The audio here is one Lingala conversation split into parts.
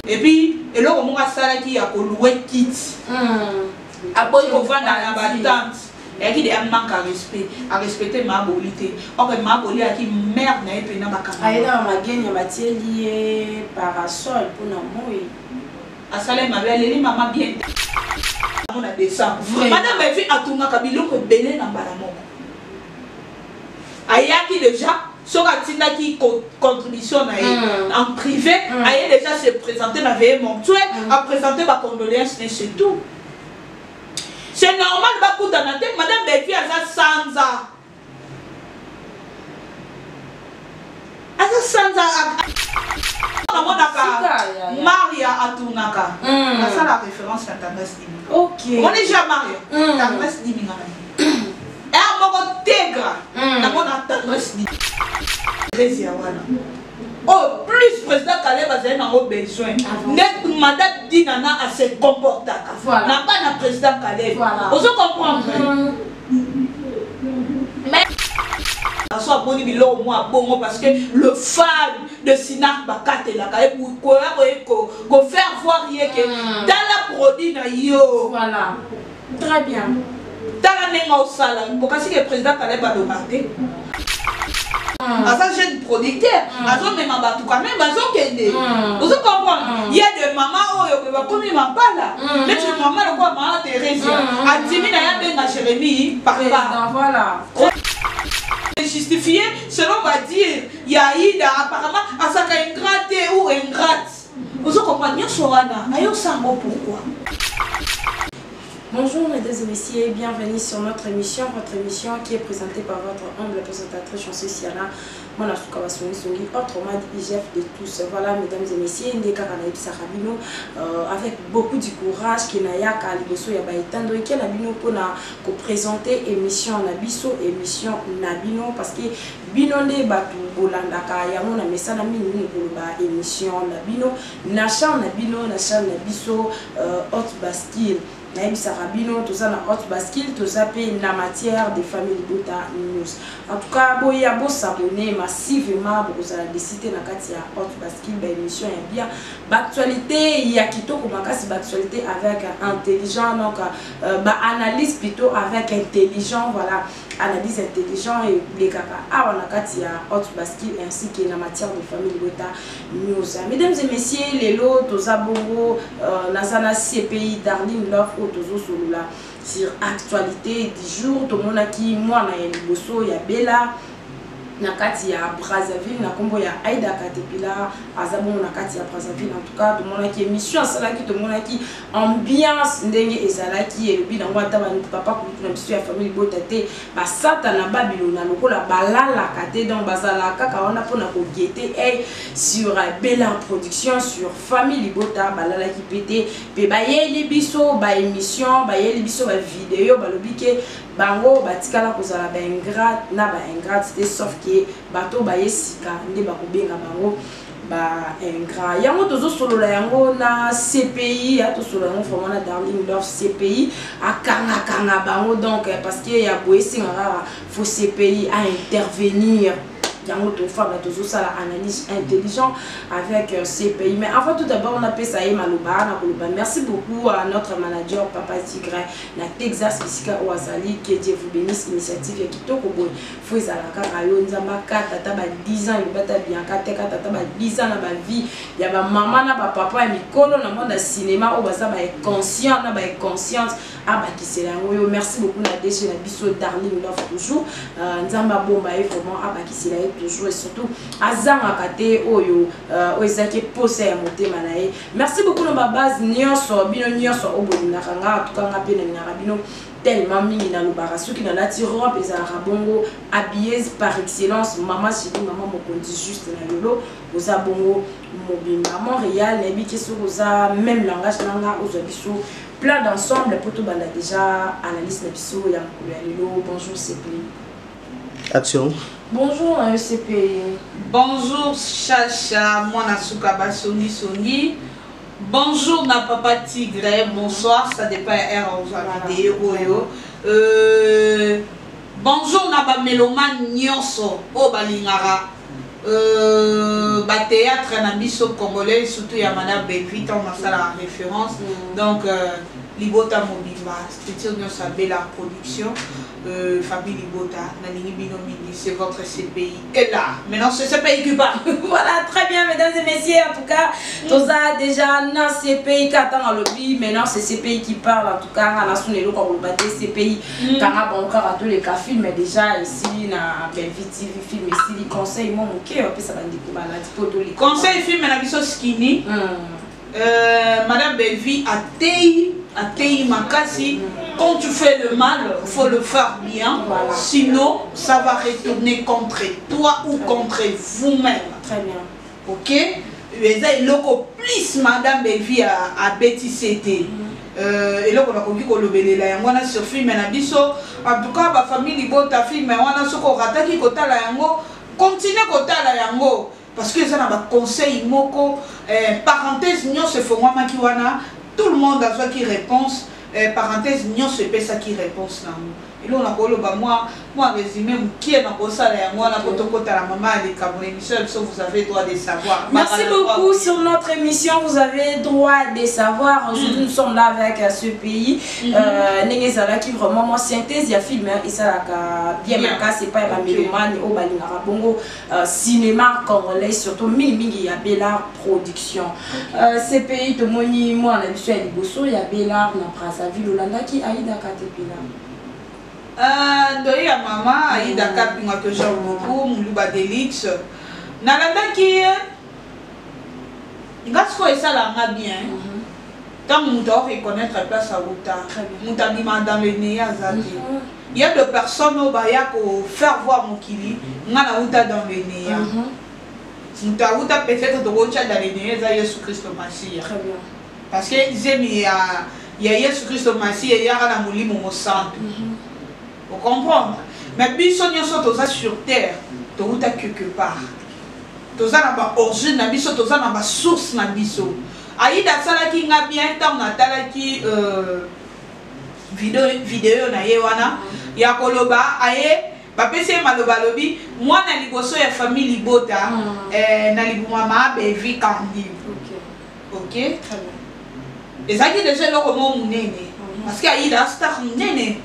Et puis, et là, on a ça qui a loué kit. Après, on va dans la tente. Et qui a un manque à respecter ma bolité. Or, ma bolité qui merde n'a pas na bakama. Aïda ma gagne matière liée parasol pour na moi. À salé ma belle, les maman bien. On a descend. Madame ma fille a tourné kabilo que belé na balamoko. Ayaki déjà. Sur Atina qui contribution en privé, aïe déjà se présenter dans la veille mortuaire, à présenter ma condoléance, c'est tout. C'est normal, madame Belfi a ça sans ans. Maria Atunaka. C'est ça la référence à Tangas Dimi. Ok. On est déjà Maria. Tangas Dimi. Et à mon tégra. Tangas Dimi. Oh, plus président Caleb a besoin. Net madame Dinana à se comporter. N'a pas de président Caleb. Vous comprenez? Mais soit bon bilo moi bon parce que le fan de Sinak Bakate la pour faire voir rien que dans la produit na yo. Voilà. Très bien. Dans la nenga au sala pour que le président Caleb a demandé. À ça jeune producteur, à ça même à tout quand même, à ça qu'elle vous comprenez? Il y a des mamans qui va comme ma là. Mais tu maman le quoi maman Thérèse, à 10 000 à bien à Jérémie par là. Voilà. Justifié selon va dire Yaïda apparemment à ça ingrate ou ingrate. Vous comprenez? Bien Sorana, ayo sango pourquoi? Bonjour mesdames et messieurs, bienvenue sur notre émission, votre émission qui est présentée par votre humble présentatrice Chanceuse Siana, mon Asukawa Songi, autrement dit IGF de tous. Voilà mesdames et messieurs, Ndeka Kanaïb Sarabino, avec beaucoup de courage, qui n'a ya Kaliboso Yabaitando, et qui a bino pour présenter émission Nabiso, émission Nabino, parce que Binonde Batu Bolandaka, Yamona Mesana Mini Boloba, émission Nabino, Nachan Nabino, Nachan Nabiso, Haute Bastille. Naïm Sarabino, tout ça dans Haute Basquille, tout ça paye la matière des familles Bota News. En tout cas, il y a beau s'abonner massivement pour que ça décider dans Katia Haute Basquille, l'émission est bien. L'actualité, il y a Kito comme l'actualité avec intelligent, donc analyse plutôt avec intelligent, voilà. Analyse intelligent et les caca. Ah, on a Katia Haute Basquille ainsi que la matière des familles Bota News. Mesdames et messieurs, les lots, tous abongo, Nazana CPI, Darling Love, sur actualité du jour, tout le monde qui moi na Bosso, il y a Bella nakati ya Brazzaville, na kombo ya Aïda Katepila, azabon nakati ya Brazzaville. En tout cas, tout le monde qui émission ça là qui tout le monde qui ambiance ndenge ezala qui et puis dans wata ba papa ko na biso ya famille botate ba sata na Babylone lokola balala kate donc bazala kaka on a pona ko guetter sur Bella production sur famille Bota balala qui pété pe ba yeli biso ba émission ba yeli biso ba vidéo ba lobike bango batikala kozala ba ingrat na ba ingrat c'était sauf que bato ba yesika nde ba kobenga bango ba ingrat yango tozo solola yango na CPI ya to solola yango vraiment na Darling Love CPI akanga bango donc parce que ya boyesi ngara faut CPI à intervenir. Yango to femme toujours ça l'analyse intelligent avec ces pays. Mais avant tout d'abord on appelle ça Maloba. Merci beaucoup à notre manager Papa Tigre na Texas Bisika Oazali que Dieu vous bénisse initiative et kitoko boy faut ça la karayo nzamba kata taba 10 ans il bata bien kata taba 10 ans na ba vie ya ba maman na ba papa et mikolo na monde cinéma o baza ba conscient na ba conscience ah bah qui c'est là merci beaucoup na DG na biso Darling Love toujours nzamba bomba et vraiment ah bah qui c'est là toujours et surtout azanga kate oyo oezaki posa ya motema na ye. Merci beaucoup na ba base nyonso bino nyonso obonina kanga tukanga pe na bino tellement mingi na lobara ceux qui na lati robe ezalaka bongo habilleuse par excellence maman chérie maman mokondi juste na lolo oza bongo mobimba Montréal na biki so oza même langage nanga ozo biso plein d'ensemble pour tout banda déjà analyse na biso ya lelo. Bonjour CPI. Action. Bonjour CPI. Bonjour Chacha, moi Nasukaba Songi. Bonjour na Papa Tigre, bonsoir, ça dépend de vidéo. Bonjour na ba meloman nyonso o balingara théâtre na biso congolais surtout ya madame Belvi tant ça la référence donc Libota Mobimba structure nyonso Bella production famille Libota nalingi bino mingi c'est votre CPI et là maintenant c'est CPI qui parle. Voilà, très bien mesdames et messieurs, en tout cas tout ça déjà na CPI qui attend le lobby, maintenant c'est CPI qui parle, en tout cas à la sonelo quand vous battez CPI quand on a encore à tous les cas films mais déjà ici na Belvi TV film ici les conseils moi mon cœur puis ça va dire que la tipo les conseil film na biso skinny madame Belvi a Tei Makasi, quand tu fais le mal, il faut le faire bien, sinon ça va retourner contre toi ou contre vous-même. Très bien. Ok? Et là, il y a plus madame Belvi à Betty Cité. Et là, on a compris qu'on a sur film, en tout cas, ma famille Libota film, on a ce qu'on rata qui kota la yango, continue kota la yango. Parce que ça n'a pas conseil, moko, parenthèse, nous se font moi qui wana. Tout le monde a besoin qui réponse, parenthèse, nous se fait ça qui réponse là. Et là on a collé moi résumé qui est dans ça là moi la la maman les Camerounais vous avez droit de savoir. Merci beaucoup sur notre émission, vous avez droit de savoir. Aujourd'hui nous sommes là avec ce pays. Nengezala qui vraiment moi synthèse il film et ça la bien c'est pas la mélomane au balingara bongo cinéma congolais surtout mingi ya Bella production. Ces pays de moni moi on a vu à Liboso il y a Bella na Brazzaville Olanda qui Aïda Katepila. Ndoya mama Aïda Kapinga que j'aime beaucoup Muluba Delix nalanda qui ngasko et ça la bien tant nous doit reconnaître la place à Outa Moutabima dans le nez azati il y a des personnes au baya pour faire voir mon kili ngana Outa dans le nez Mouta Outa peut-être de Outa dans le nez za Jésus Christ Messie très bien parce que il y a Jésus Christ Messie et il y a la moulimo mo santo. Vous comprenez? Mais biso nyonso toza sur terre, toza quelque part. Toza na ba origine na biso, toza na ba source na biso. Aïda sala ki nga bien tant na tala ki vidéo na ye wana ya koloba aye ba pese maloba lobi mwana liboso ya famille Libota na libuma ma bevi kandi. OK, très bien. Et ça qui déjà le roman munene parce que Aïda star munene.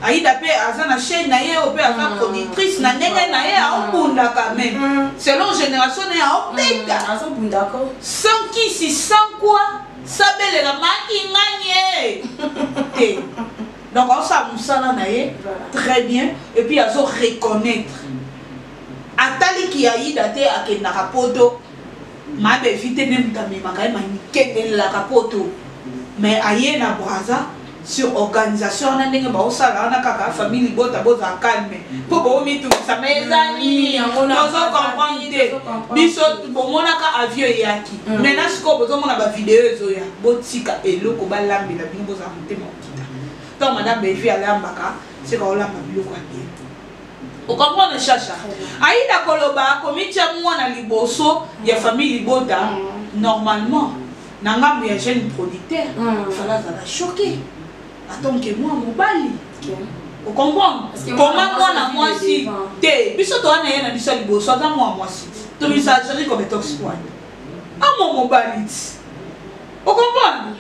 Aïda pe azana chaîne na ye ope azana productrice na ndenge na ye aobunda quand même selon génération na ya obeta azobunda ko sans qui si sans quoi sabele la maki nganye donc on sa musala na ye très bien et puis azo reconnaître atali ki Aïda te akenda kapoto ma be vite nem tamé makai manikende la kapoto mais aye na Brazza sur organisation na ndenge ba osala na kaka famille Libota boza calme po bo mitu sa mezani tozo comprendre biso bo monaka avion yaki maintenant siko bozo mona ba vidéo ezoya botika eloko ba lambela bino boza motema okita donc madame Belvi alambaka c'est ka olamba biloko ate o comprendre chacha Aïda koloba komitia mwana liboso ya famille Libota normalement nanga ya jeune producteur fala za choqué. Attends que moi mon bali. Vous comprenez? Comment moi na moi si te biso to na yena biso liboso za moi si. To bisa jeri comme tox point. Ah mon bali. Vous comprenez?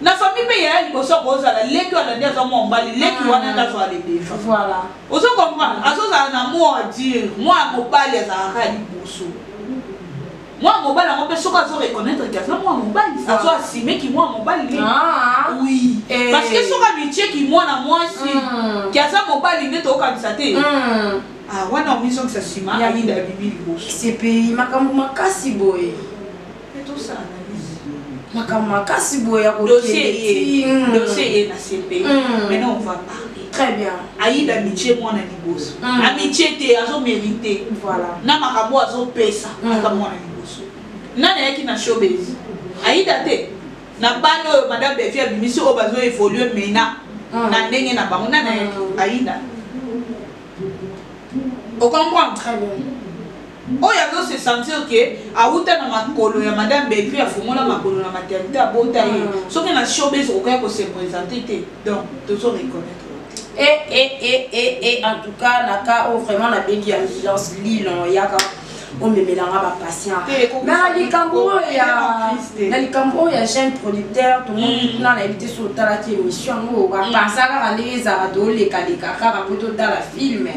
Na famille pe ya liboso ko za la leki wana ndia za moi bali leki wana nda zo ale defa. Voilà. Vous comprenez? Aso za na moi dire moi mon bali za ka liboso. Moi, mon bal, on peut se reconnaître que moi, mon bal, ça soit assimé qui moi, mon bal. Oui. Parce que sur l'amitié qui moi, na moi, si, qui a ça, mon bal, il est au candidaté. Ah, ouais, non, mission que ça s'y marre, il a bibi le bouche. C'est pays, makasi boy. C'est tout ça, analyse. Makasi boy, dossier est dans ces pays. Maintenant, on va parler. Très bien. Aïe d'amitié, moi, on a dit boss. Amitié, t'es à mérité. Voilà. Na makabo azo pesa, aka moi, on nana yaki na showbiz Aïda te na bano madame Belvi abimisi o bazo évoluer mena na ndenge na bango nana yaki Aïda o comprendre très bien o yazo se sentir que auta na makolo ya madame Belvi afongola makolo na maternité abota ye soki na showbiz okoya ko se présenter te donc tozo reconnaître et en tout cas naka vraiment la belle ambulance Lille yaka on me mélanga ba patient mais ali kambo ya jeune producteur tout le monde na éviter sur la émission on va passer à les ado les kaka poto dans la film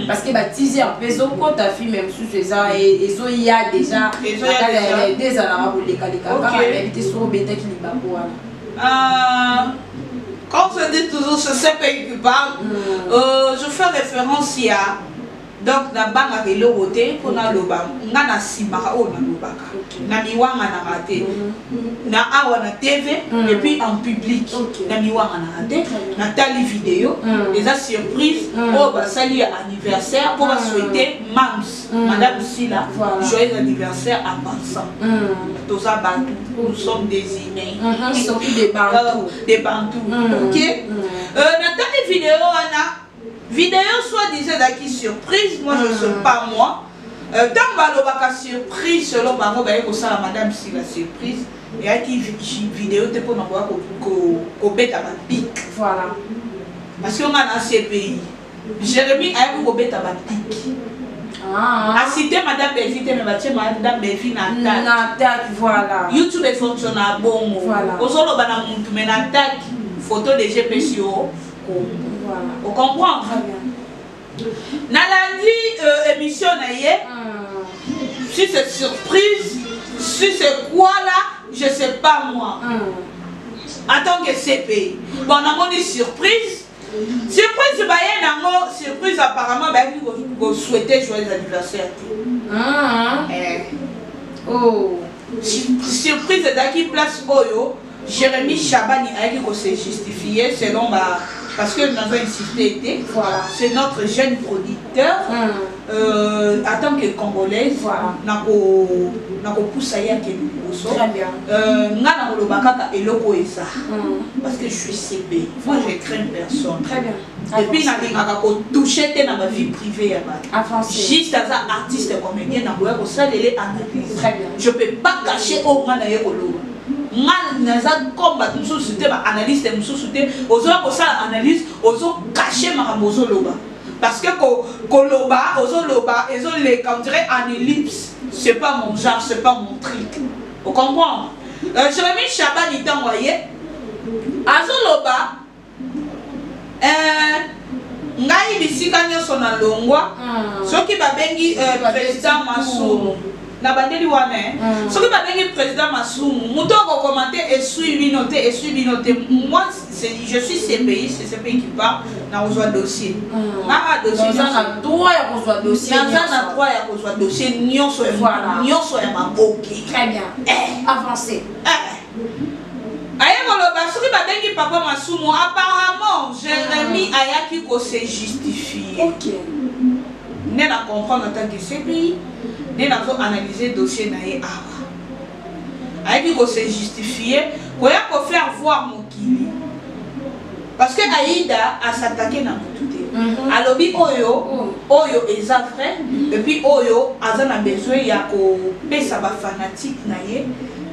parce que ba teaser un peu zo ko ta film même sous ça et zo il y a déjà des arabes les kaka éviter sur bêta qui ba quand je dis toujours ce CPI qui parle, je fais référence à donc la banque avec le côté pour na loba ngana simaka o na lobaka na miwanga na raté na awa na TV et puis en public na miwanga na raté na tali vidéo les surprises au basali anniversaire pour souhaiter Mams madame Sila joyeux anniversaire à Bansan tous ça bantou nous sommes désignés ils sont des bantous OK na tali vidéo ana vidéo soit-disant d'acquis surprise, moi je ne sais pas moi. Tant que surprise, selon ma mère, ça la madame si la surprise, et à qui vidéo te pour n'avoir qu'au bête à ma pique. Voilà. Parce qu'on a dans ces pays. Jérémy a eu au bête à ma pique. A cité madame Belvite, mais madame Belvite n'a attaque. Voilà. YouTube est fonctionnel bon. Voilà. Aux autres, on a une attaque. Photo de GPCO. Voilà. On comprend très bien. Na lundi émission naie. Si c'est surprise, si c'est quoi là, je sais pas moi. En tant que CPI. Bon, on a une surprise. Surprise, surprise apparemment, vous souhaitez joyeux anniversaire. Oh. Surprise d'acquis place Oyo. Jérémy Chabani a dit qu'on s'est justifié selon ma. Parce que nous avons insisté, voilà. C'est notre jeune producteur, en tant que Congolaise, voilà. Très bien. Parce que je suis CP. Moi, je crains personne. Très bien. Et puis, je touché dans ma vie privée. Juste as un artiste comédien, très bien. Je ne peux pas cacher au monde. Naza combat nous soutenir analyste nous soutenir aux autres ça analyse aux autres cacher ma bozo loba parce que koloba aux loba et aux les quand dirait en ellipse c'est pas mon genre c'est pas mon truc vous comprenez Jérémy Chabani t'a envoyé azo loba ngai bisika nyoso na longwa soki babengi président Masumu na bandeli wana soki babengi président Masumu muto ko commenter et suivi noté moi je suis CPI c'est CPI qui parle na ozwa dossier na dossier na droit ya kozwa dossier na droit ya kozwa dossier nyonso nyonso ya maboki très bien avancez aye koloba soki babengi papa Masumu apparemment Jérémy ayaki ko se justifier OK ne la comprendre en tant que CPI nous avons analysé le dossier naé awa. Aïe ko se justifier, ko ya ko faire voir mokili. Parce que Aïda a s'attaqué na motute. Alobi oyo eza vrai et puis oyo azana besoin ya ko pesa ba fanatique naé.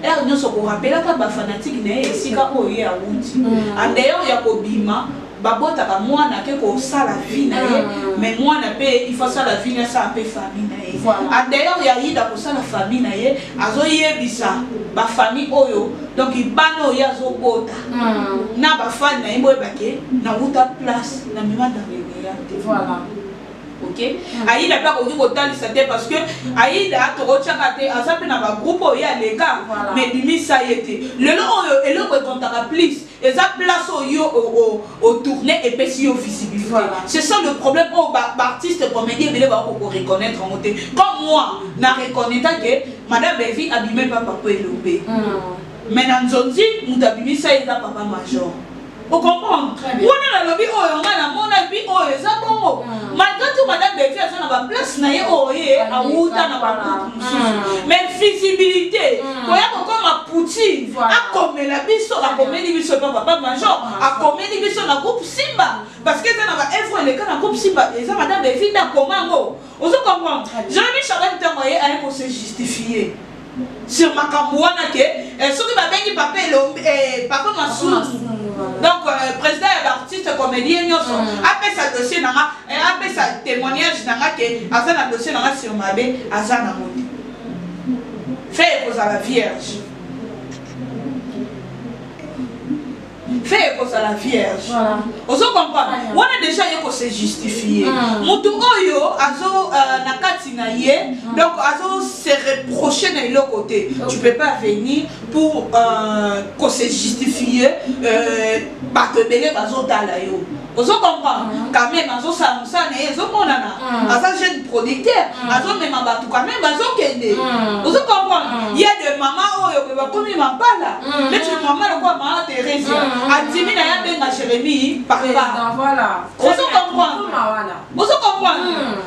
Er nyoso ko rappela ka ba fanatique naé esika oyo ya wuti. Andeyo ya ko bima babota ka mwana ke ko sala vie naé mais mwana pe il faut ça la vie na ça pe famille naé. Voilà. D'ailleurs, il y a eu la famille naie, azo yebisa ba famille oyo, donc il bano ya zo bota. Na ba fan na imbo bake na wuta place na mima dans les voilà. OK? Aïda pas ko kotali sate parce que Aïda to rochaka te asape na ba groupe ya leka mais bimi ça yete. Le lo oyo elo ko kontaka plus. Et ça place au tourné et puis au visibilité. Voilà. C'est ça le problème aux artistes comédiens mais va reconnaître en côté. Comme moi, n'a reconnaître que madame Belvite abîmé pas papa Elobé. Mais dans Zonzi, nous abîmé ça et papa major. Vous comprenez? On a le lobby on a la mona et puis ça bon. Malgré tout madame Belvite a la place naie à Outa na ba. Mais visibilité, quand comme à Poutine, à comme la biso, à comme les biso papa major, à comme les biso na groupe Simba parce que ça n'a pas effrayé les cas na groupe Simba et ça madame Belvite na comment on se comprend. Jérémy Chabani t'a envoyé à pour se justifier. Sur ma camouana que ceux qui m'avaient dit papa Masumu. Donc président et l'artiste comédien après sa dossier après sa témoignage que azana dossier sur ma bé azana modi. Fais pour la vierge. Fais pour la vierge. Voilà. On se comprend. On a déjà eu se justifier. Mutu oyo azo nakati na ye. Donc azo se reprocher na l'autre côté. Tu peux pas venir pour qu'on se justifie. Bato belé bazo tala yo. On se comprend. Quand même azo ça na zo monana. Azo jeune producteur. Azo même bato quand même bazo kende. On se comprend. Il y a des mamans oyo que ba komi mapala. Mais tu maman le quoi maman Thérèse. Adimi na ya benga Jérémie papa. Voilà. On se comprend. On se comprend.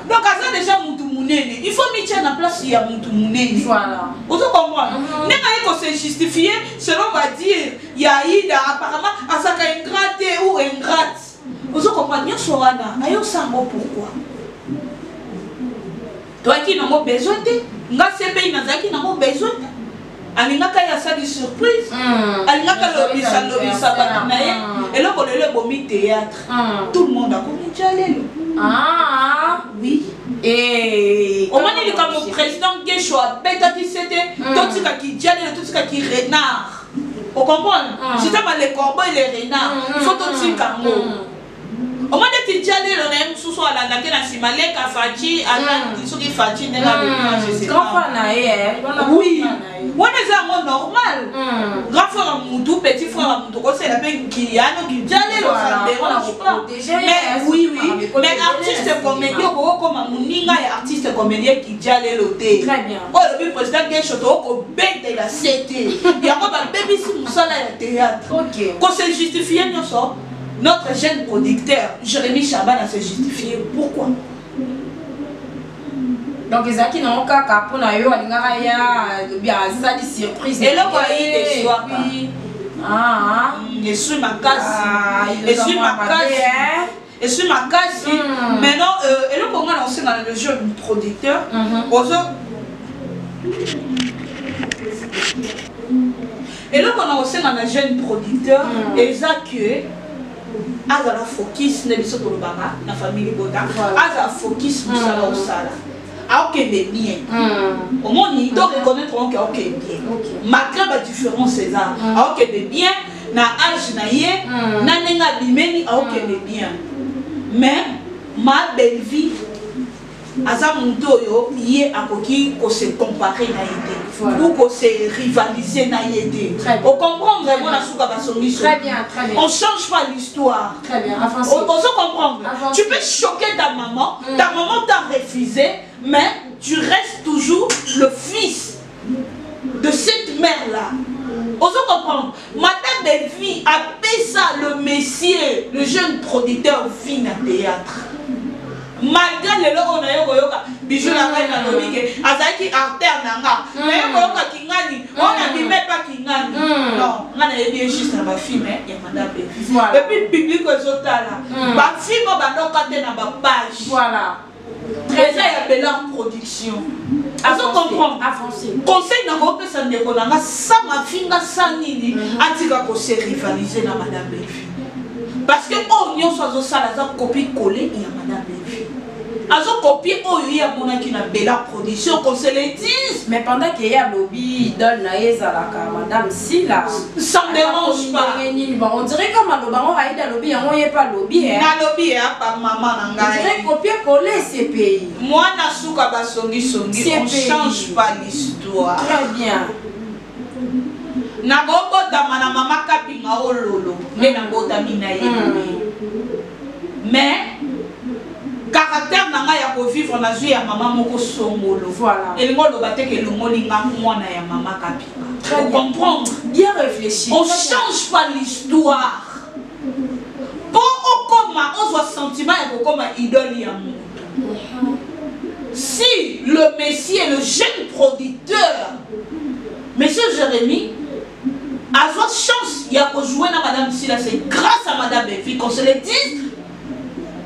Donc ça déjà mutu munene. Il faut mettre en place il y a mutu munene. Voilà. On se comprend. N'est-ce pas se justifier selon va dire Yaïda apparemment à ça ingrate ou ingrate. On se comprend. Nyo soana. Ayo sango pourquoi? Toi qui n'as pas besoin de. Nga sebe inazaki n'a pas besoin. Alingaka ya sa di surprise. Alingaka lobisa batinaye. Et là on le bomi théâtre. Tout le monde a commis jalelo. Ah oui. Et au moment où le président Guécho a pété c'était tout ce qui jalelo, tout ce qui renard. Vous comprenez? C'est ça les corbeaux et les renards. Faut tout ce kango. Au moment où tu jalelo on aime sous soit la nakena simale ka fachi ala soki fachi ne la je sais pas. Oui. On est à normal. Grand frère Moudou, petit frère Moudou, c'est la peine qui a nous qui j'allais le dérange pas. Mais oui, oui. Mais artiste comédien, comme Mouninga et artiste comédien qui j'allais le thé. Très bien. Oh, le président qui est choto, au bête de la CT. Il y a pas de bébé si nous sommes à théâtre. Ok. Quand c'est justifié, nous sommes. Notre jeune producteur, Jérémy Chaban, a se justifié. Pourquoi? Donc les qui n'ont qu'à pour na yo alingara ya bien ça des surprises. Et là quoi il est soir. Je suis ma casse. Je suis ma casse. Je suis ma casse. Maintenant et là comment on sait dans le jeu producteur. Et là quand on sait dans le jeune producteur et ça que azala focus ne biso to baba na famille Boda. Azala focus musala osala. Ok, bien. Au moins, ils doivent reconnaître que ok, bien. Malgré la différence, c'est ça. Ok, bien. Na âge na ye, na nenga bimeni, ok, bien. Mais ma belle vie, asa muto yo, yé a koki ko se comparer na yété, ou ko se rivaliser na yété. On comprend vraiment la souka basongi. Très bien, très bien. On change pas l'histoire. Très bien. On se comprend. Tu peux choquer ta maman t'a refusé. Mais tu restes toujours le fils de cette mère-là. On se comprend. Madame Belvi a payé ça le messier, le jeune producteur fin à théâtre. Malgré le lot on a eu bijou la reine à l'obéi, azaki artère nanga. Mais on kingani, on a mis même pas kingani. Non, on a bien juste ma fille, mais il y a Madame Belvi. Et puis public aux autres là. Ma fille m'a bandé dans ma page. Voilà. Très bien, il y a leur production. Vous comprenez? Conseil n'a pas ça ne connaît ça ma fille n'a ça ni a dit qu'on s'est rivalisé dans Madame Belfi. Parce que on y a soit ça la copie collée il y a Madame Belfi. Azo copie oh il y a mon qui n'a belle production qu'on se les dise. Mais pendant qu'il y a lobby donne la la Madame Silla. Ça me dérange pas. On dirait comme à l'obango a été lobby on y est pas lobby hein. Na lobby hein pas maman nanga. On dirait copier coller ces pays. Moi na souka basongi on change pas l'histoire. Très bien. Na gobo damana mama kapinga ololo mais na bota mina mais caractère nanga ya ko vivre na vie ya maman moko songolo. Voilà. Et ngolo bateke longolinga mwana ya mama kapinga. Vous comprendre? Bien réfléchi. On change pas l'histoire. Pour okoma on soit sentiment et okoma idole ya mutu. Si le messier, le jeune producteur, monsieur Jérémy, a votre chance, il y a pour jouer dans Madame Silla, c'est grâce à Madame Belfi qu'on se le dise.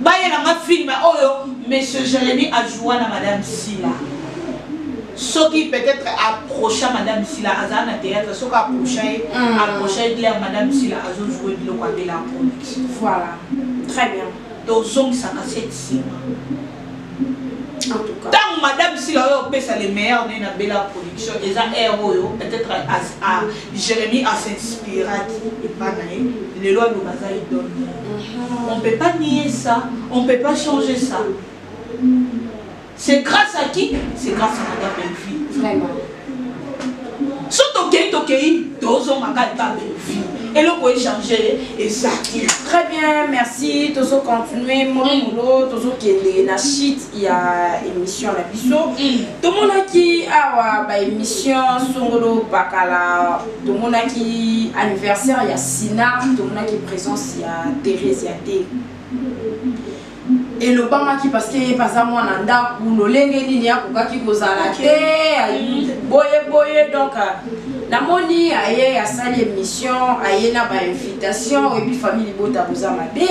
Bah, il y a un film, oh, monsieur Jérémy a joué dans Madame Silla. Ce qui peut-être approché Madame Silla, à un théâtre, ce qui approché de Madame Silla, a joué de la production. Voilà, très bien. Donc, ça casse ici. En tout cas. Tant madame si on peut ça les meilleurs dans la belle production et ça héros peut-être à Jérémy à s'inspirer et pas les lois de Baza ils donnent. On peut pas nier ça, on peut pas changer ça. C'est grâce à qui? C'est grâce à madame Belfi. Vraiment. Surtout que deux hommes à pas Belfi. Et le pouvez changer et ça. Très bien, merci. Tous continuer, Molo, tous qui est la shit, il y a émission la biseau. Tout le monde qui a émission Songolo Bakala, tout le monde qui anniversaire, il y a Sina, tout le monde qui présence, il y a Thérèse, il y a Thé. Et le bama qui parce que par exemple on anda ou le lenge ni ya ko ki ko zala te boye donc na moni aye a sali émission aye na ba invitation et puis famille bota boza mabe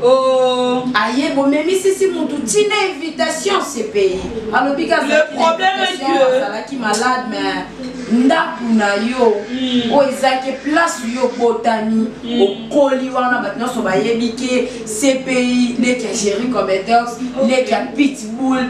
oh aye bo même si mutu tina invitation c'est payé alors bika le problème est que zala ki malade mais ndaku na yo o ezake place yo botani o koli wana batno so bayebike CPI les qui géré comme Edox les qui pitbull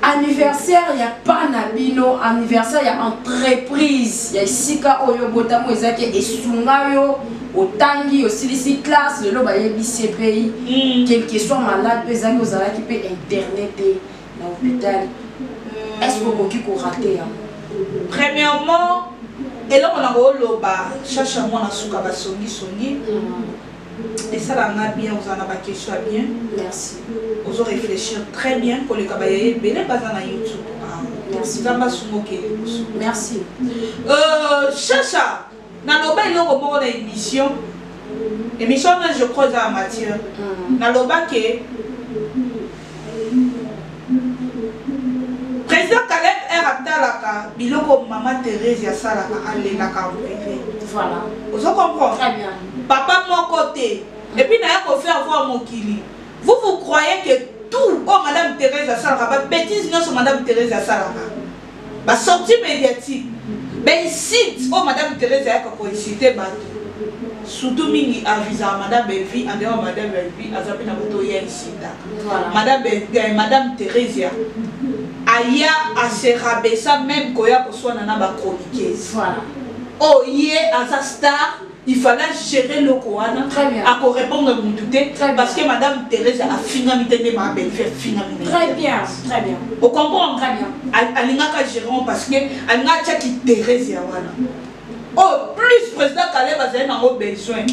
anniversaire il y a pas nabino anniversaire il y a entreprise il y a sika oyo botamo ezake esunga yo otangi aussi ici classe le bayebi CPI quel que soit malade ezake ozala ki pe internet na hôpital est-ce que vous pouvez rater premièrement, et là on a roloba cherche moi na suka ba songi et ça là on a bien vous en a question bien merci vous réfléchir très bien pour les kabaye belé baza na YouTube merci zamba sungoke merci chacha na loba il on remonte à émission je crois à Mathieu na loba que président Caleb est atalaka biloko maman Thérèse ya salaka alelaka privé. Voilà. Vous comprenez? Très bien. Papa mon côté. Et puis n'a pas faire voir mon kili. Vous croyez que tout oh madame Thérèse ya salaka ba bêtise non sur madame Thérèse ya salaka. Ba sortie médiatique. Ben site oh madame Thérèse ya ko citer bato. Surtout mingi avisa madame Belfi en dehors madame Belfi azapi na bato ya sida. Voilà. Madame Thérèse ya Aya a se rabaisser même quand il y a besoin d'un chroniqueuse. Voilà. Oh, hier à sa star, il fallait gérer le Koana. Très bien. À répondre à mon douté. Parce que madame Thérèse a fini de ma belle-fille. Très bien, très bien. Vous comprenez? Très bien. Elle n'a qu'à gérer parce que elle n'a qu'à qui Thérèse Yawana. Oh, plus président Caleb a besoin.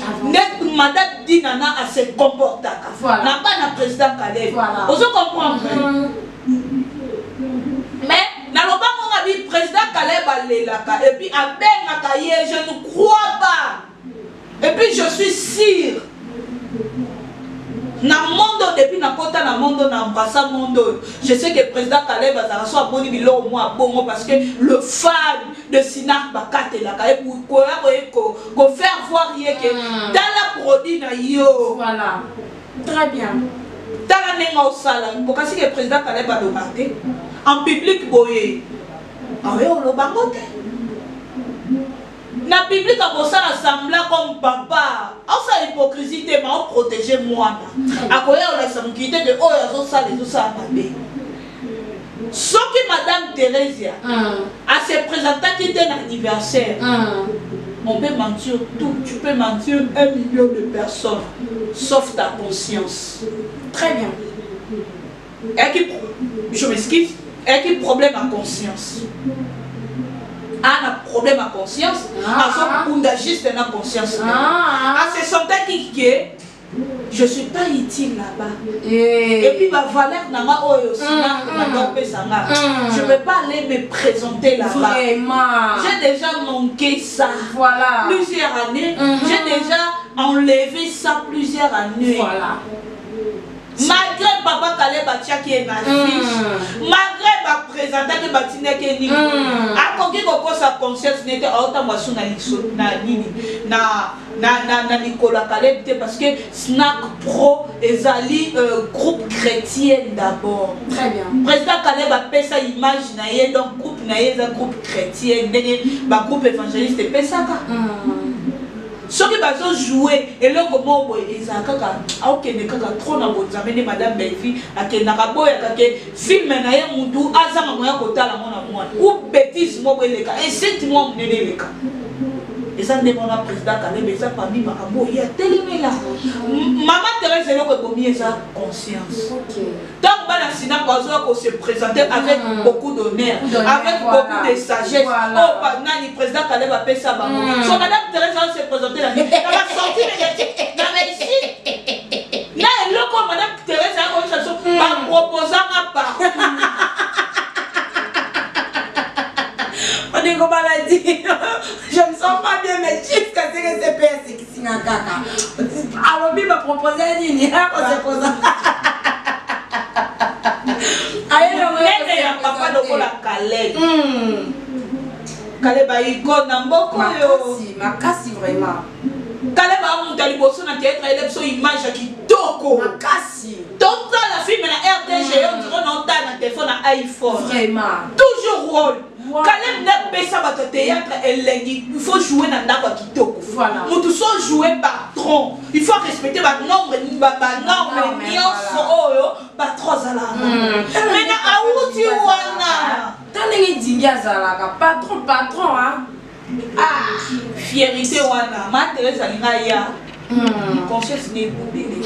Madame Dinana a se comporté. Voilà. N'a pas na président Caleb. Voilà. Vous comprenez? Mais naloba mon ami président Caleb alelaka et puis abengaka ye je ne crois pas et puis je suis sûr na mondo depuis na kota na mondo na mbasa mondo je sais que président Caleb azala so aboni bilo moi bongo parce que le fan de Sinak bakatelaka et pour ko faire voir ye que dans la produit na yo voilà très bien tala nenga osala pokasi que président Caleb alobate en public boye awe olobangote na public akosala semblant comme papa asa hypocrisie te ma protéger moi akoya olakisa mokili te que oyo azosala ezosala mabe soki madame Thérèse a se présentaki te na anniversaire on peut mentir tout, tu peux mentir 1 million de personnes sauf ta conscience. Très bien. Je m'excuse. Et qui problème à conscience? Un problème à conscience. On a juste une conscience. À ce sentir qui je suis pas utile là-bas. Et puis ma valeur n'a pas aussi. Je ne peux pas aller me présenter là-bas. Vraiment. J'ai déjà manqué ça. Voilà. Plusieurs années. J'ai déjà enlevé ça plusieurs années. Voilà. Malgré papa Caleb Batia qui est ma fiche, malgré ma présenter que Batina qui est ni, à quoi que sa conscience n'était autant moi sur na Nicolas Caleb parce que Snack Pro et Ali groupe chrétien d'abord. Très bien. Président Caleb a fait sa image naïe donc groupe naïe un groupe chrétien, ba groupe évangéliste et pesaka. ceux qui vont jouer et là comment ils ont kaka ok ne kaka trop na bonzamene madame Belfi ake na kaboya kake film na ye mutu azama moya kotala mona mwana ou bêtise mo beleka et c'est moi mon eleka et ça ne mon président Kaleba ça parmi makambo il y a tellement là maman Thérèse elle ko bomi ça conscience donc bana sina bazo ko se présenter avec beaucoup d'honneur avec beaucoup de sagesse oh nani président Kaleba paie ça ba so madame Thérèse va se présenter là elle va sortir dans ici là elle ko madame Thérèse a une chanson va proposer ma part on est comme elle a dit je me sens pas bien mais jusqu'à ce que c'est PS qui signe un caca alors lui m'a proposé une ligne là on se pose aïe le ya papa lokola Kaleb Kaleba iko na mboko yo makasi vraiment Kaleba monta liboso na théâtre ele so image kitoko makasi donc la film na RTG on dirait on entend na téléphone na iPhone vraiment toujours rôle Kaleb n'a pas ça bato théâtre il faut jouer dans ndako kitoko voilà mutu so jouer patron il faut respecter ba nombre nyonso oyo patron zala mais na auti wana tanenge dingi azalaka patron hein ah fierté wana ma Thérèse alinga ya conscience n'est boubélé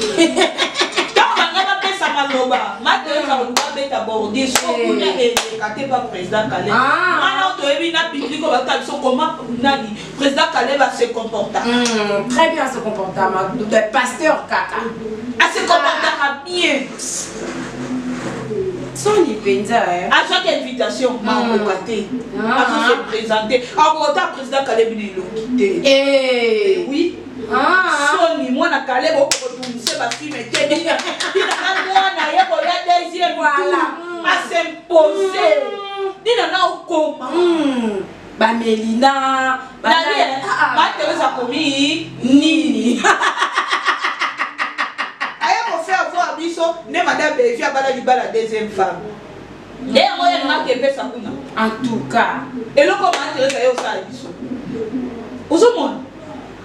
quand on a fait ça maloba ma Thérèse a beta border so kuna ekate pas président Kaleba ana to ebi na public ko batali so comment nani président Kaleba se comporta très bien se comportement de pasteur kaka a se comporta bien son ipenza à chaque invitation m'a contacté à se présenter à côté président Kaleba ni lokité oui Soni mwana Kaleba okotunise ba film eteni ina mwana ye ko ya deuxième voilà à s'imposer dina na okoma ba Melina ba ma Thérèse komi nini aya ko faire voir biso ne madame Belfi abala libala deuxième femme et moi elle m'a kepé ça kuna en tout cas et le comment Thérèse yo ça biso ozomona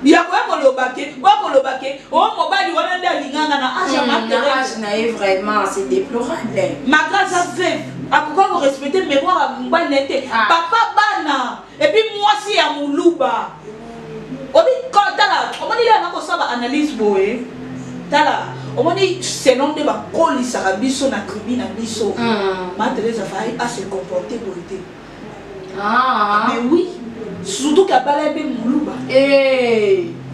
ya ko lobake o mobali wana nda linganga na âge ma Thérèse na vraiment c'est déplorable ma grâce à fait akoka ko respecter mémoire mbana nete papa bana et puis moi si ya muluba obi kotala omoni la nako saba analyse boye tala omoni selon de ba kolisa biso na tribu na biso ma Thérèse a failli à se comporter boye mais oui surtout qu'à balade muluba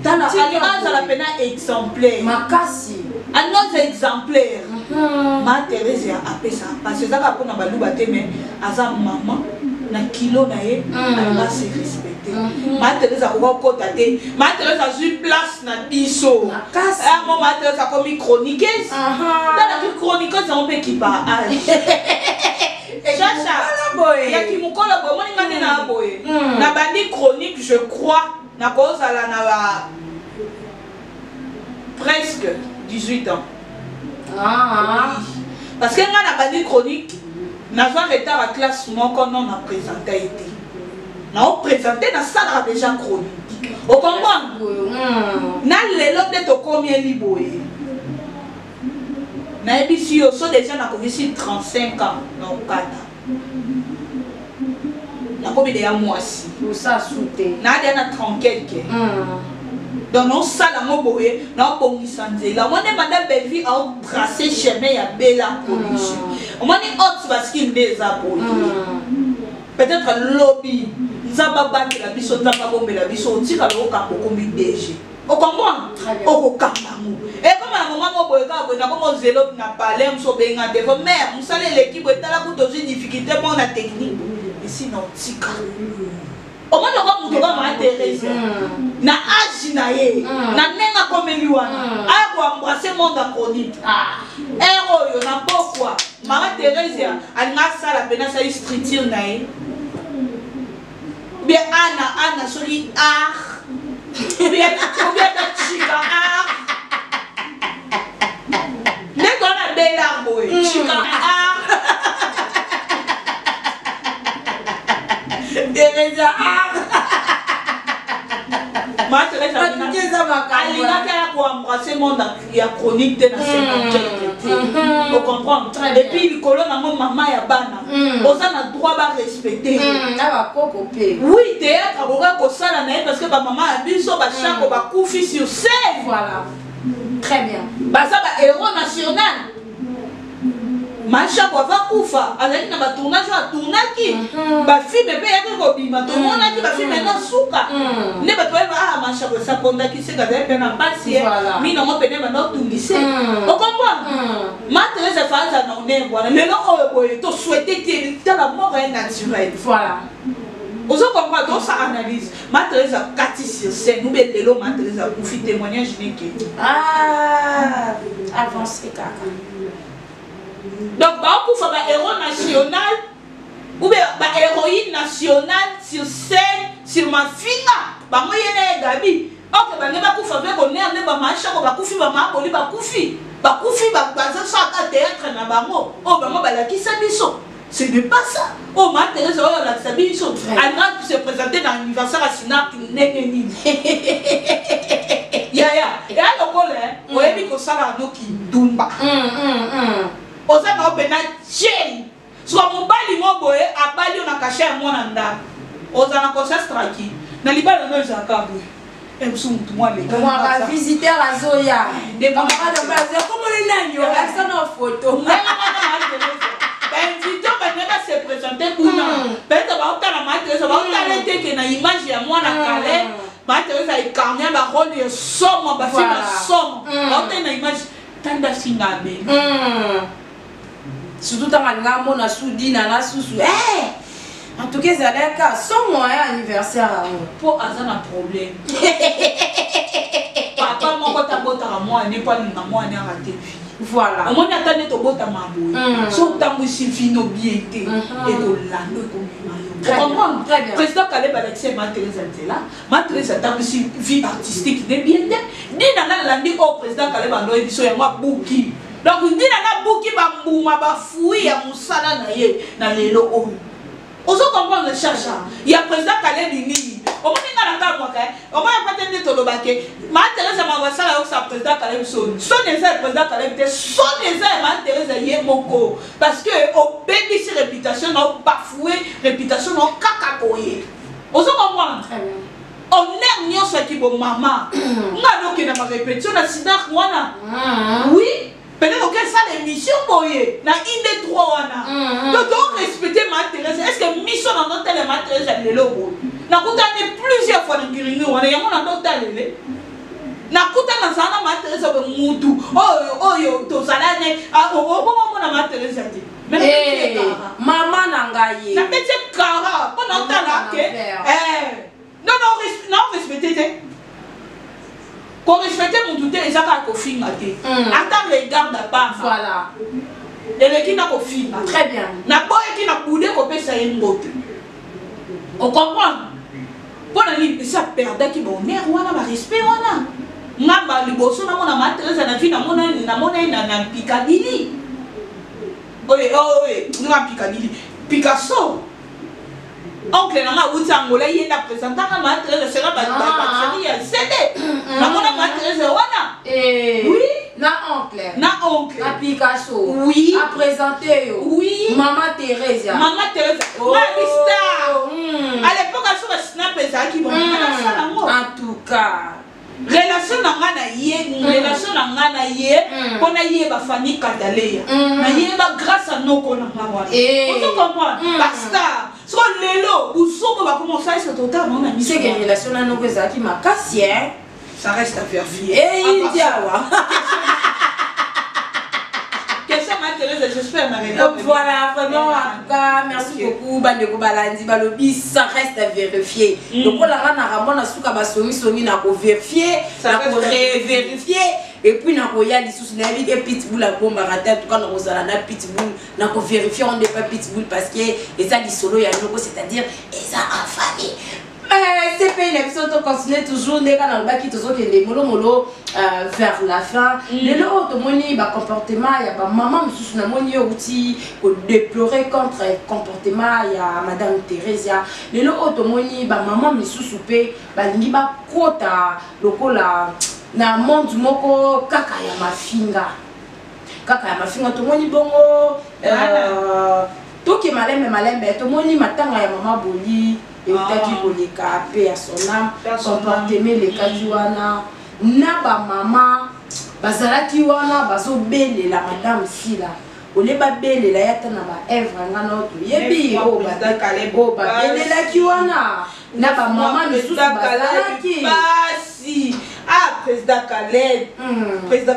dans la peine exemplaire makasi un autre exemplaire ma Thérèse a appelé ça parce que ça va pour na baluba te mais aza maman na kilo na ye elle va se respecter ma Thérèse a ko kota te ma Thérèse a eu place na biso ah mon ma Thérèse a comme chroniqueuse dans la chroniqueuse on peut qui par âge Chacha, il y a qui me colle à moi, il na boye. Na bandi chronique, je crois, na cause à la presque 18 ans. Parce que na bandi chronique, na va retard à classe moi quand on a présenté été. Na on présenté na salle déjà chronique. Au comprendre? Na lelo de to combien li boye. Na ebisi yo so déjà na komisi 35 ans na okata. Na komi de ya mwasi. ça souté. Na dia na 30 quelque. Donc non ça la mo boye na bongisa nzela. Mone madame Belfi a tracé chemin ya bela pollution. Mone autre parce qu'il des aboye. Peut-être lobby. Nzaba baki la biso nzaba bombe la biso tika lo ka komi DG. Au comprendre? Au kambangu. Et comme à un moment où on a comme zélo n'a pas l'air de benga de vos mères, vous savez l'équipe est là pour une difficulté pour la technique. Et sinon tika. Au moins on va nous Thérèse. Na âge na ye, na nenga comme liwana. A ko embrasser monde chronique. Héros yo na pourquoi? Maman Thérèse elle n'a ça la peine ça structure na ye. Bien Anna soli bien ta chica ne gonna be la boy chica Thérèse alingaki ya koembrasser monde ya chronique te na 50 o comprendre et puis likolo nango mama ya bana oza na droit barespecte oui théâtre akoka kosala na ye parce que bamama ya biso bachako bakufi sur scène. Voilà, très bien. baza bahéros national machako avakufa azalaki na batournage atournaki bafilme mpe yaki kobima tomonaki bafilme na suka nde bato bayeba machako esapondaki seka azali mpe na mpasi ye minango pene banda otungise okomprendre Mathérèse aza na onere wana lelo oyo boye tosouhaite te tala mort est naturel voilà ozokomprendre tosa analyse Mathérèse akati sur scène ou bien lelo Mathérèse akufi témoignage neke avancé kaka. Donc, bah, héros national ou bien héroïne nationale sur scène, sur ma fille, bah, moi, il y a Gabi. Ok, bah, ne pas couper avec on est en bas, machin, bah, couper, bah, ma boli, bah, couper, bah, ça, à théâtre, na bah, moi, oh, bah, moi, bah, la qui s'habille. Ce n'est pas ça. Oh, Mathérèse, oh, la s'habille. Elle se présenter dans l'anniversaire à Sina, n'est Yaya, et alors, on voyez que ça, là, nous qui dumba. Oza na opena chaîne soit mobali moboye abali on a caché à moi nanda oza na kosa straki na libala no zakabu emsu mtu mwale on va visiter la Zoya des camarades de base comme les nani on a ça na photo ben invité ben neba se présenter pour nous peut-être ba otala Mathérèse ba otala te que na image ya moi na Calais Mathérèse a incarné ba rôle de somme ba film somme ba otala na image tanda singabe surtout dans le gamo na soudina na susu en tout cas ça l'air cas son moyen anniversaire pour azana problème papa moko tabota moi n'est pas na moi na raté voilà au moins attendez to bota maboy so tango si fino bien té et to lando comme très bien président Caleb Alexis Mathérèse là Mathérèse tango si vie artistique n'est bien té ni na landi au président Caleb ando biso ya moi buki. Donc, il dit que Bouki Bambouma Bafoui à Moussala Naye, dans les lots. On se comprend le chacha. Il y a président Caleb Bini. Au moins, il y a un peu au moins, il y a pas de Tolobake. Mathérèse Mavassala, c'est président Caleb Son. Son est président Caleb, son est Mathérèse Yemoko. Parce que, au baby, c'est réputation, on bafoué, réputation, on cacapoye. On se comprend. Très bien. On est mis en ce qui est bon maman. On a donc une répétition, on a signé oui. Peut-être que ça l'émission boye na inde 3 wana donc respecter Mathérèse est-ce que mission dans notre télé Mathérèse le logo na kutane plusieurs fois na ngiringi wana yango na totalele na kutana sana Mathérèse ba mutu oyo to salane o na Mathérèse ati mais maman na ngaye na métier kara pour na tala ke non respecter te pour respecter mon douté, ils ont qu'à finir. Attends, regarde à part. Voilà. Et les qui n'a qu'à finir. Très bien. N'a pas qui n'a boudé qu'on peut s'aller une autre. On comprend. Pour la ligne, ça perd qui bon mère, on a respect, on a. N'a pas le bosso, on a Mathérèse, on a vu, on a Picadilly. Oui, nous avons Picadilly. Picasso. Oncle nanga utangola yenda présenter na Mathérèse sera ba famille ya CD na mona Mathérèse wana oui na oncle na Picasso oui à présenter oui maman Thérèse Marista à l'époque à sur snap ezaki bon en tout cas relation na ye pona ye ba famille Kadaleya na ye ba grâce à noko na mawa on comprend basta so lelo usoko ba commencer à se totalement na c'est que relation na noko ezaki makasi ça reste à vérifier et indiawa j'espère voilà vraiment en tout cas merci beaucoup bandeko balandi balobi ça reste à vérifier donc on a ramona suka ba songi na ko vérifier na ko revérifier et puis na ko ya lisusu na bi ke pitbull a bomba rata tout cas na ko sala na pitbull na ko vérifier on n'est pas pitbull parce que et ça li solo ya noko c'est-à-dire et ça en famille c'est pas une émission continuer toujours les gars dans le bas qui toujours que les molo vers la fin les autres moni ba comportement il y a ba maman monsieur na moni outil pour déplorer contre comportement il y a madame Thérèse les autres moni ba maman monsieur soupé ba lingi ba kota lokola na monde moko kaka ya mafinga to moni bongo toki malembe to moni matanga ya mama boli et taki boleka pe à son âme comportement les kajuana na ba mama bazalaki wana bazobele la madame sila ole ba bele la yata na ba evre ngana to yebi o ba bele la kiwana na ba mama misusu bazalaki basi président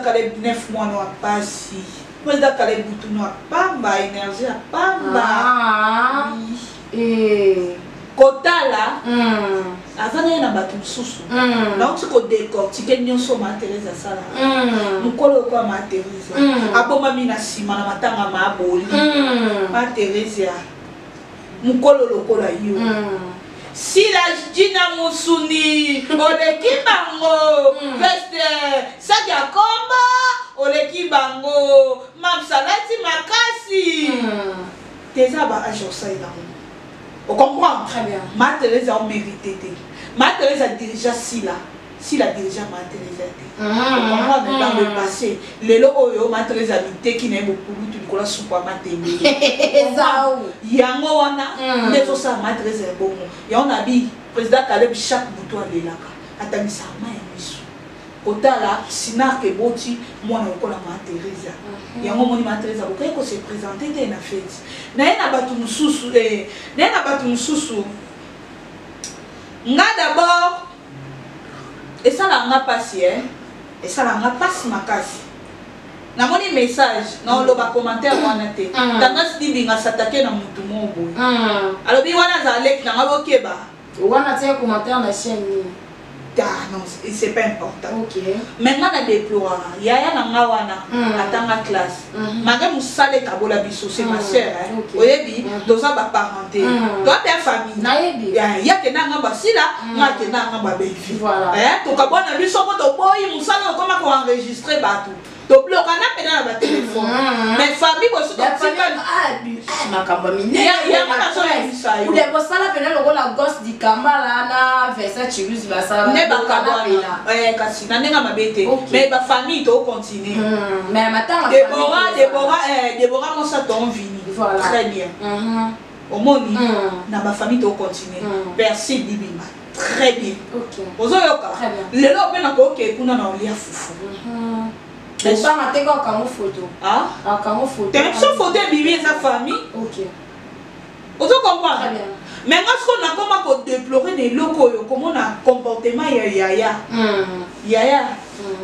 Caleb 9 mois no pasi président Caleb butu no pamba énergie pamba kotala azana na batu susu donc tu ko décortiquer nyonso ma Thérèse sala mukolo ko ma Thérèse aboma mina sima na matanga ma boli ma Thérèse mukolo lokola yo si la jina musuni oleki bango veste saja komba oleki bango mapsalati makasi teza ba ajosa ila. On comprend? Très bien. Ma Thérèse a mérité. Ma Thérèse a déjà si la dirigeant ma Thérèse a on comprend dans le passé. Les lots ma Thérèse a été qui n'est beaucoup de cola soupe à ma télé. Yango wana mais tout ça ma Thérèse est bon. Et on a dit président Caleb chaque bouton à l'élaka. Attends ça ma émission. Otala sinar ke boti mwana okola ma Thérèse. Yango moni ma Thérèse ko ko se présenter te na fête. Na ena batu mususu nga d'abord et ça la nga passi et ça la nga passi makasi. Na moni message na lo ba commentaire wana te. Tanga sidi nga s'attaquer na mutu mo boy. Alors bi wana za lek na nga bokeba. Wana tie commentaire na chaîne. Ah non, c'est pas important. Ok. Maintenant, on a déployé. Il y a un wana attend la classe. Madame Moussale Kabola Bisso, c'est ma soeur. Vous avez dans sa parenté. Toi, tu as famille. Il y a que n'a pas si là, moi que n'a pas baby. Voilà. Tu as bon à lui, son pote boy, Moussale, comment enregistrer bateau. Tu peux pas peine dans téléphone. Mais famille, vous êtes ma cambamine. Il y a pas ça. Ou des boss là, peine le rôle la gosse di Kambala na verset chirus basa. Ouais, kasi na nenga mabete. Mais ma famille to continue. Mais maintenant Déborah mon ça ton vini. Très bien. Au moni na ma famille to continue. Merci Bibima. Très bien. OK. Ozoyoka. Le lo pena ko ke kuna na olia fufu. Mais ça m'a été comme photo. Ah, comme photo. T'es même sur photo Bibi et sa famille. OK. Ozo comprendre. Très bien. Mais lorsqu'on a comment déplorer des locaux, comment on a comportement yaya. Yaya.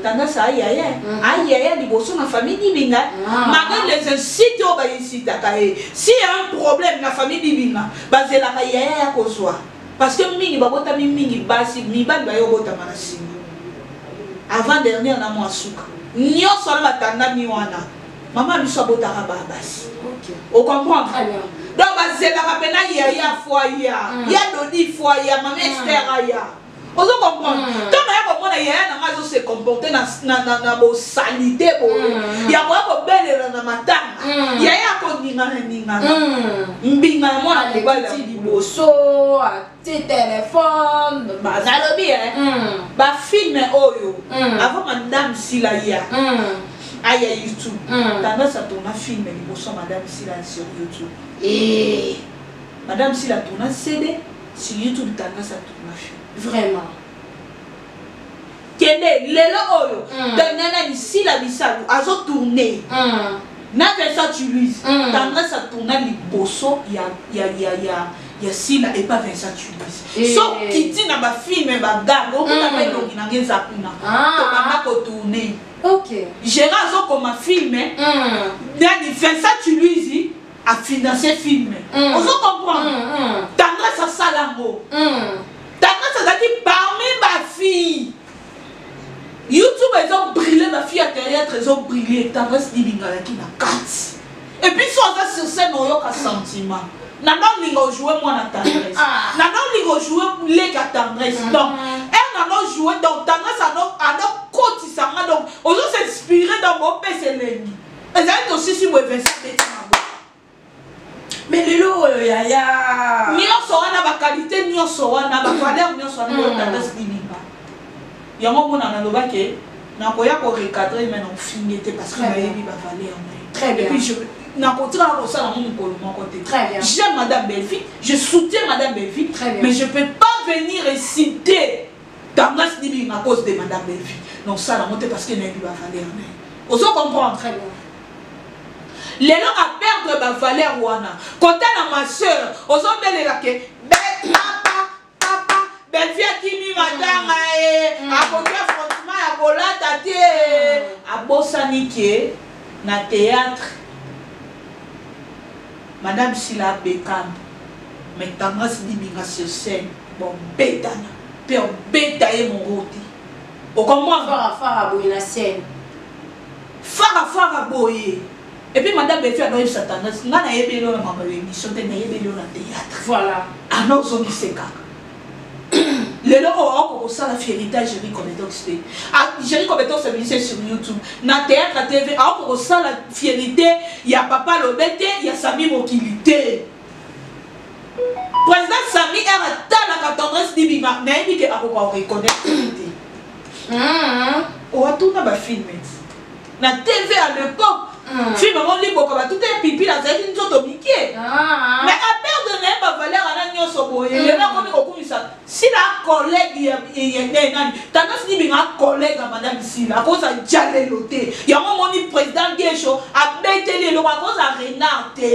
Tendance à yaya. Ah yaya du bosso na famille Bibinga. Malgré les incites au baïsi takae. S'il y a un problème la famille Bibinga, basé la yaya kozwa. Parce que mingi babota mingi basi mi ban ba yo bota manasi. Avant dernier na mo asuka. Nyo solo batanda mi wana. Maman lui soit bota basi. OK. On comprend. Très bien. Donc, c'est la rapena ya foyer, ya dodi foyer, maman Esther ya. On se comprend. Quand il y a un mazo se comporter na salité bo. Il y a quoi belle na matanga. Il y a ko ninga. Mbinga mo na libala boso, ti téléphone, bazalobi ba film oyo. Avant madame Sila ya. Aya YouTube. Tendance à tourner film et bonsoir madame Sila sur YouTube. Et madame Sila tourne CD sur YouTube tendance à tourner film. Vraiment. Kende lelo oyo. Tendance ici la bisalu azo tourner. Na versa tu lui. Tendance à tourner les bosso ya Sila et pas Vincent Tulis. So kiti na ba film ba gang o ta pe longi na ngeza kuna. To ba ko tourner. OK. Gérard zo comme film Nani Vincent Tulis a financé film. On se comprend. Tendance à salango. Tendance à dire parmi ma fille. YouTube ils ont brillé ma fille à théâtre ils ont brillé tendance dit bingala qui na 4. Et puis sur scène on a un sentiment. Nana lingo jouer moi na tendresse. Nana lingo jouer les tendresse. Donc ezali tosisi boye Vincent Beti Maboko. Mais lelo yaya nyonso wana bakalite nyonso wana bavaleur nyonso wana oyo tata Sidibinga yango mona nalobaki nakoya korecadre mais naofinge te parce que nayebi bavaleur très bien. et puis je nakotika kosala mo mokolo moko te. Très bien. J'aime Madame Belfi, je soutiens Madame Belfi, mais je ne peux pas venir citer Tanga Sidibinga à cause de Madame Belfi. Donc ça, parce que nayebi bavaleur. Vous comprenez? Très bien. Les gens à perdre ma valeur wana. Quand à ma soeur, aux hommes de la papa, belle fille qui mi madame a côté franchement à cola tate à Bossanike na théâtre. Madame Sila Bekam, mais Tanga Sidibinga sur scène, bon bétana, puis on bétaille mon rôti. Au comment Fara boye la scène. Fara boye. Et puis Madame Belfi a donné sa tendance. N'a pas eu besoin de ma émission, n'a pas eu besoin de théâtre. Voilà. Ah non, ils ont dit c'est ça. Les gens ont aussi la fierté à Géry Compétence. Géry Compétence est venu sur YouTube. Dans le théâtre, la TV, ont aussi la fierté. Il y a Papa Lobete, il y a Sami Mokilité. Président Sami est à la tendance d'Ibima. Mais il dit qu'il a reconnaître. On va tourner ma film. La TV à l'époque. Film on lit beaucoup tout est pipi la zéline tout miqué mais à perdre n'est pas valeur à la nyoso boye les gens comme ça si la collègue il y a nani tanda si binga collègue madame Sila à cause à Jalé loté il y a mon président Guécho a bételé le à cause à Renate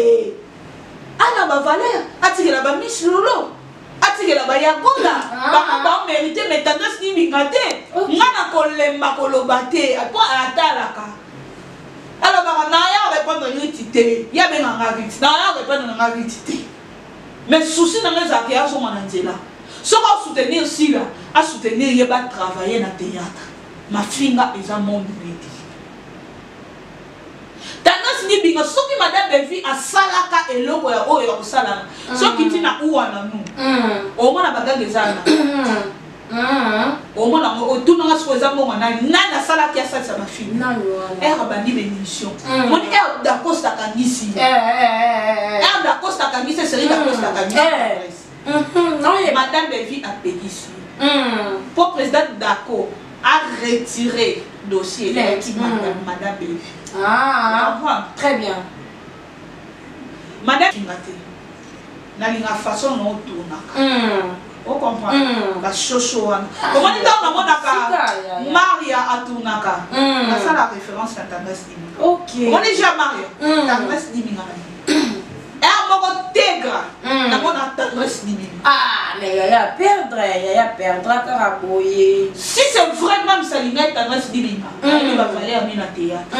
à la valeur a tiré la ba Miss Lolo a tiré la ba Yagola ba mérité mais tanda si binga te ngana kolemba kolobate à quoi à talaka. Alors, il y a répondre à l'unité. Il y a bien un vite. Il y a répondre à l'unité. Mais le souci dans les affaires sont en là. Ce qu'on soutenir aussi là, à soutenir, il y a travailler dans le théâtre. Ma fille est un monde métier. Tandis que bingo, ce qui Madame Belfi a salaka et l'eau et au salama. Ce qui tient à où à nous. Au moins la bagarre des ânes. Au moins, tout le monde a choisi un moment. Nana sala qui a ça, ma fille. Elle a banni bénédiction. Mon air d'Acosta Canisi. Air d'Acosta Canisi, c'est celui d'Acosta Canisi. Madame Belfi a payé ici. Pour le président Dako a retiré le dossier qui Madame Belfi. Ah, très bien. Madame Kingate, n'a pas façon non tourner. On comprend. La chochoane. Comment dit on a monaka? Maria Atunaka. La ça la référence à Tangas Dimi. Ok. On est déjà Maria. Tangas Dimi. Et à mon tégra. La mon Tangas Dimi. Ah, mais yaya perdra Karaboye. Si c'est vraiment Salina Tangas Dimi, il va falloir amener la théâtre.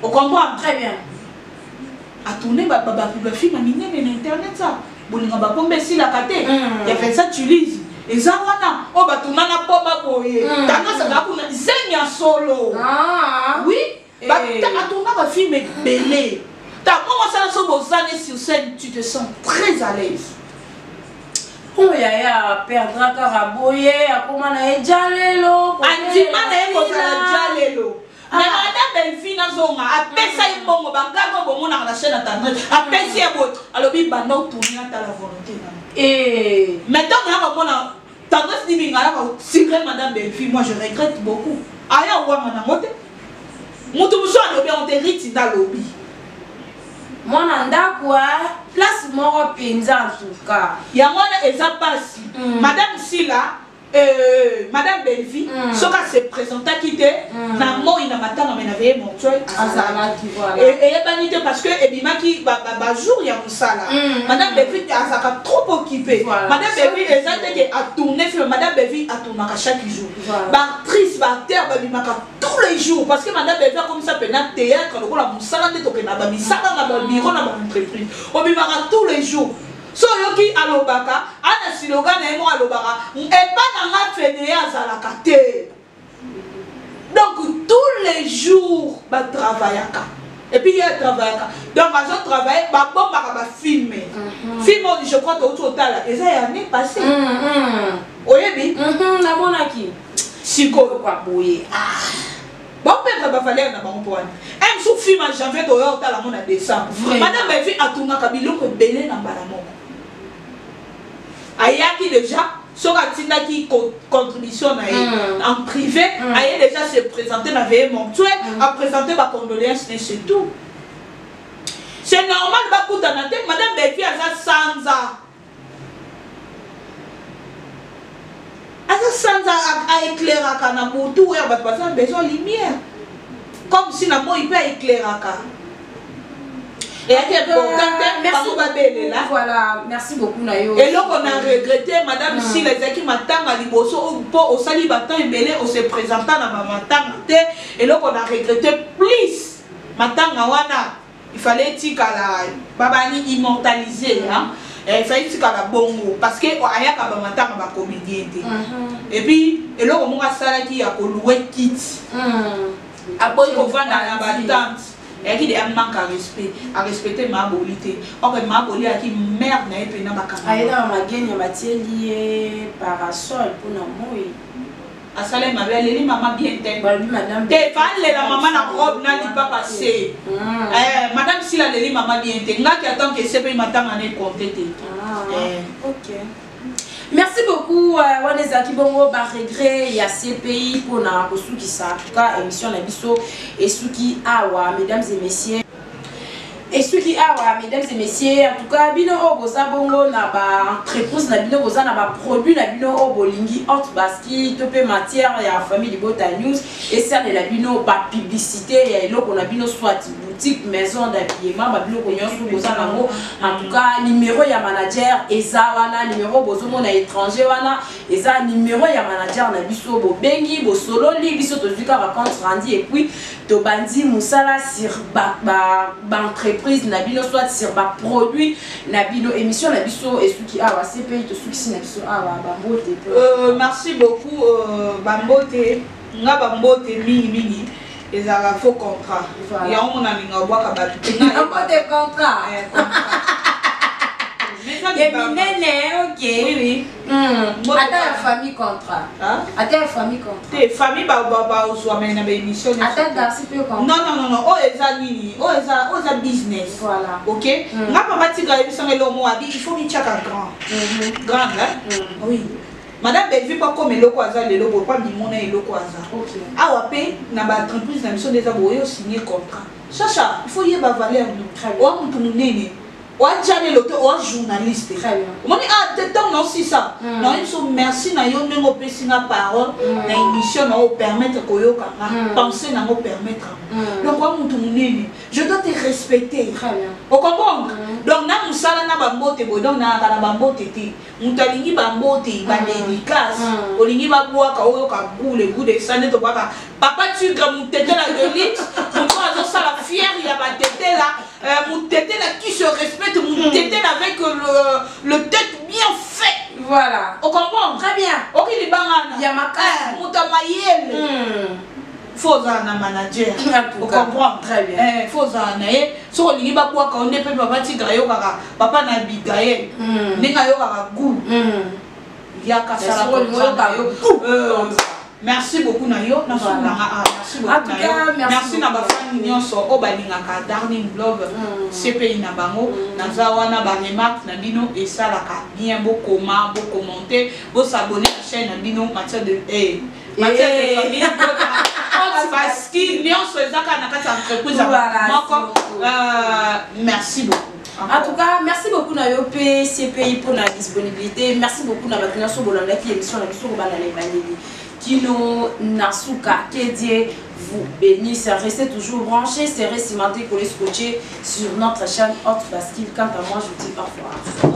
On comprend. Très bien. A tourner la film à miner internet ça bolinga ba pombe si la kate ya fait ça tu lises et ça wana o ba tunana po ba boye tanga ça ga kuna zenya solo oui ba ta tourner ba film belé ta comment ça so bozane sur scène tu te sens très à l'aise. Oh yaya perdra Karaboye akoma na ejalelo andima na eko za jalelo. Mais Madame Belfi n'a zonga a pesa imbongo bangago bomona na chaîne internet a pesa yabo alors bi banda tourner à la volonté et maintenant on va mona tendance ni binga la secret Madame Belfi moi je regrette beaucoup aya wa mana mote mutu muso alobi on te riti dans lobby mona ndako place moko penza en tout cas ya mona eza pasi Madame Sila Madame Belfi, ce qu'elle s'est présentée qui était dans le monde, il n'a pas tant amené mon tueur et banité parce que Ebima qui jour il y a un sala. Madame Belfi a trop occupé. Madame Belfi est à tourner film. Madame Belfi a tourné chaque jour. Actrice, acteur, tous les jours parce que Madame Belfi comme ça peut être théâtre, le rôle à mon salon de tokena, misala na bureau na entreprise. Obima tous les jours. So yoki alobaka ana siloga na emo alobaka e pa na nga fene azalaka te donc tous les jours ba travaillaka et puis il travaillaka donc azo travailler ba bombaka ba filmer film je crois que autour tala eza ya année passée oyebi na monaki siko kwa boye bon mettre ma valeur dans mon point. Un sous film en janvier, tu as la monnaie en décembre. Madame Bevi a tourné à Kabilo que belé dans Balamon. Ayaki déjà, sur la tina qui contribution en privé, Ayaki déjà se présenter dans la veille montuelle, a présenté ma condoléance, mais c'est tout. C'est normal, madame Bevi a ça sans ça. Sans à éclairer à Namoutou, il a besoin de lumière. Comme si Namo il peut éclairer à et voilà, merci beaucoup Nayo. Et là on a regretté madame si les équipes m'attendent à Liboso pour au sali batan embelé on se présentant dans ma matanga et là on a regretté plus matanga wana il fallait tika la babani immortaliser hein. Il fallait que la bongo parce que aya ka ba matanga ba comédien et puis et là on a sala qui a louer kit après on va dans la battante et qui a manque à respecter ma bolité or ma bolité a qui merde na epena ba kamera aïda ma gagne matière lié parasol pour na moi à salé ma belle maman bien tête madame te fallait la maman na robe na li pas passé madame si la leli maman bien tête nga qui attend que c'est pas matanga na compter OK. Merci beaucoup, Wanezaki Bongo, par regret, il y a CPI pour na qui ça, en tout cas, émission Nabiso et Suki Awa, mesdames et messieurs. Et Suki Awa, mesdames et messieurs, en tout cas, Bino Oboza Bongo, na ba entreprise, na Bino Oboza, na ba produit, na Bino Obolingi, Hot Baski, Topé Matière, il y a la famille de Bota News, et ça, de la Bino, pas publicité, il y a l'eau qu'on a Bino soit boutique, maison d'habillement, Bino Konyon, Oboza Nango, en tout cas, numéro, il y a manager, Eza Wana, numéro, Bozomo, na étranger, Wana, Eza, numéro, il y a manager, na Biso, Bo Bengi, Bo Solo, Li, Biso, Tozuka, vacances, Randi, et puis, Tobandi, Moussala, sur ba entreprise, Nabino, soit sur ba produit, Nabino, émission, Nabiso, et Suki Awa, CPI, to Suki Nabiso Awa, Bambote. Merci beaucoup, Bambote, nga Bambote, mini. Et ça a faux contrat. Il y a un monde qui a boire Bambote contrat. Ok. Oui. Attends, la famille contrat. Attends, la famille contrat. Tes familles, on soit même dans l'émission. Attends, Darcy peut contrat. Non. Oh, ils ont business. Voilà. Ok. Nga papa tika émission le mot a dit il faut qu'il tchaka grand. Grand là. Oui. Madame Belvi pas comme le kwaza le logo pas bimona le kwaza. OK. Ah wapé na ba entreprise na mission déjà boyo signer contrat. Chacha, il faut y avoir valeur nous. Wa mutu munene. Wa jane loto wa journaliste. Très bien. Moi ah temps non si ça. Non il faut merci na yo nengo pesi na parole na émission na permettre koyoka penser na permettre. Donc wa mutu munene, je dois te respecter. Très bien. Vous comprenez? Donc na musala na bambote bo donc na kala bambote ti. Mutalingi bambote ba dédicace. Olingi ba boaka oyo ka goule goule sané to baka. Papa tu gram mutete la gueulite. Mon azo ça la fière il y a ba tété là. Mutete là qui se respecte mutete avec le tête bien fait. Voilà. Vous comprenez? Très bien. OK li bangana. Il y a ma case. Mutamayele. Faut un manager. Vous comprenez? Très bien. Faut un naé. So olingi ba boaka on ne peut pas tigra yo kaka. Papa na bigaye. Ninga yo kaka goût. Ya kasala merci beaucoup Nayo. Merci beaucoup Nayo. Merci na ba famille nyonso o balingaka Darling Blog CPI na bango naza wana ba remarque na bino et ça la bien beau comment beau commenter beau s'abonner à la chaîne na bino matière de matière de famille parce qu'il nyonso ezaka na kati entreprise moko merci beaucoup. En tout cas, merci beaucoup à CPI pour la disponibilité. Merci beaucoup à la nation Bolanda qui émission la mission Kino Nasuka, que Dieu vous bénisse. Restez toujours branchés, serrez, cimentés, collés, scotchés sur notre chaîne Hot Basquille. Quant à moi, je vous dis au revoir.